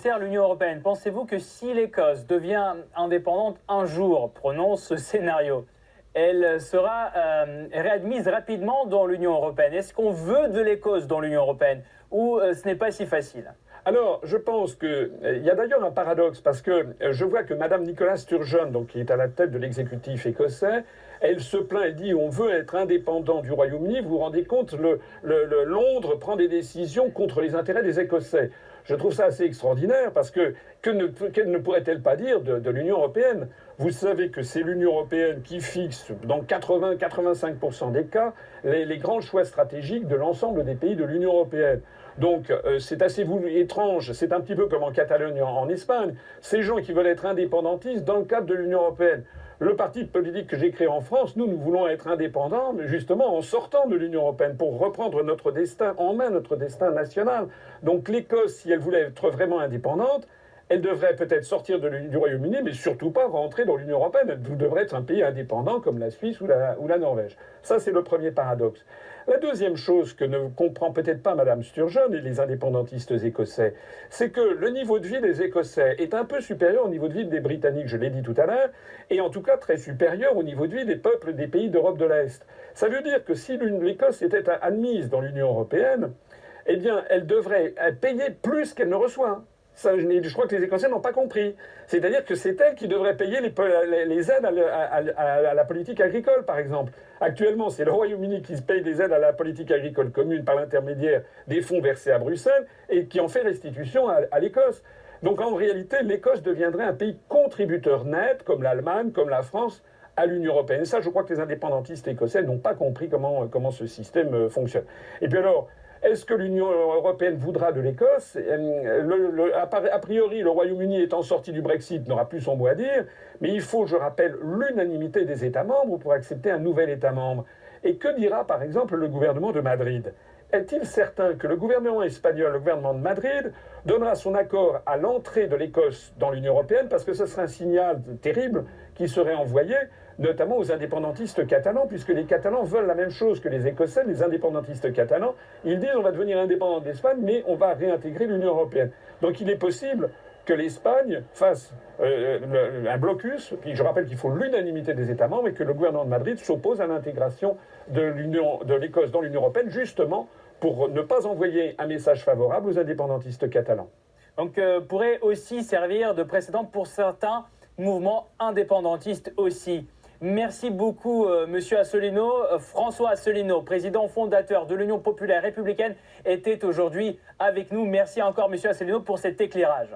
concerne l'Union européenne, pensez-vous que si l'Écosse devient indépendante un jour, prenons ce scénario, elle sera réadmise rapidement dans l'Union européenne? Est-ce qu'on veut de l'Écosse dans l'Union européenne ou ce n'est pas si facile? Alors, je pense qu'il y a d'ailleurs un paradoxe, parce que je vois que Mme Nicola Sturgeon, donc, qui est à la tête de l'exécutif écossais, elle se plaint, elle dit on veut être indépendant du Royaume-Uni. Vous vous rendez compte, Londres prend des décisions contre les intérêts des Écossais. Je trouve ça assez extraordinaire, parce que qu'elle ne pourrait-elle pas dire de l'Union européenne? Vous savez que c'est l'Union européenne qui fixe, dans 80-85% des cas, les grands choix stratégiques de l'ensemble des pays de l'Union européenne. Donc c'est assez étrange, c'est un petit peu comme en Catalogne en Espagne, ces gens qui veulent être indépendantistes dans le cadre de l'Union européenne. Le parti politique que j'ai créé en France, nous voulons être indépendants, mais justement en sortant de l'Union européenne pour reprendre notre destin en main, notre destin national. Donc l'Écosse, si elle voulait être vraiment indépendante, elle devrait peut-être sortir du Royaume-Uni, mais surtout pas rentrer dans l'Union européenne. Elle devrait être un pays indépendant comme la Suisse ou la Norvège. Ça, c'est le premier paradoxe. La deuxième chose que ne comprend peut-être pas Mme Sturgeon et les indépendantistes écossais, c'est que le niveau de vie des Écossais est un peu supérieur au niveau de vie des Britanniques, je l'ai dit tout à l'heure, et en tout cas très supérieur au niveau de vie des peuples des pays d'Europe de l'Est. Ça veut dire que si l'Écosse était admise dans l'Union européenne, eh bien, elle devrait payer plus qu'elle ne reçoit. Ça, je crois que les Écossais n'ont pas compris. C'est-à-dire que c'est elle qui devrait payer les aides à la politique agricole, par exemple. Actuellement, c'est le Royaume-Uni qui paye des aides à la politique agricole commune par l'intermédiaire des fonds versés à Bruxelles et qui en fait restitution à l'Écosse. Donc en réalité, l'Écosse deviendrait un pays contributeur net, comme l'Allemagne, comme la France, à l'Union européenne. Et ça, je crois que les indépendantistes écossais n'ont pas compris comment ce système fonctionne. Et puis alors, est-ce que l'Union européenne voudra de l'Écosse? A priori, le Royaume-Uni étant sorti du Brexit n'aura plus son mot à dire, mais il faut, je rappelle, l'unanimité des États membres pour accepter un nouvel État membre. Et que dira, par exemple, le gouvernement de Madrid? Est-il certain que le gouvernement espagnol, le gouvernement de Madrid, donnera son accord à l'entrée de l'Écosse dans l'Union européenne, parce que ce serait un signal terrible qui serait envoyé, notamment aux indépendantistes catalans, puisque les Catalans veulent la même chose que les Écossais, les indépendantistes catalans. Ils disent on va devenir indépendant d'Espagne, mais on va réintégrer l'Union européenne. Donc il est possible que l'Espagne fasse un blocus, puis je rappelle qu'il faut l'unanimité des États membres et que le gouvernement de Madrid s'oppose à l'intégration de l'Écosse dans l'Union européenne, justement pour ne pas envoyer un message favorable aux indépendantistes catalans. Donc pourrait aussi servir de précédent pour certains mouvements indépendantistes aussi. Merci beaucoup, Monsieur Asselineau. François Asselineau, président fondateur de l'Union populaire républicaine, était aujourd'hui avec nous. Merci encore, Monsieur Asselineau, pour cet éclairage.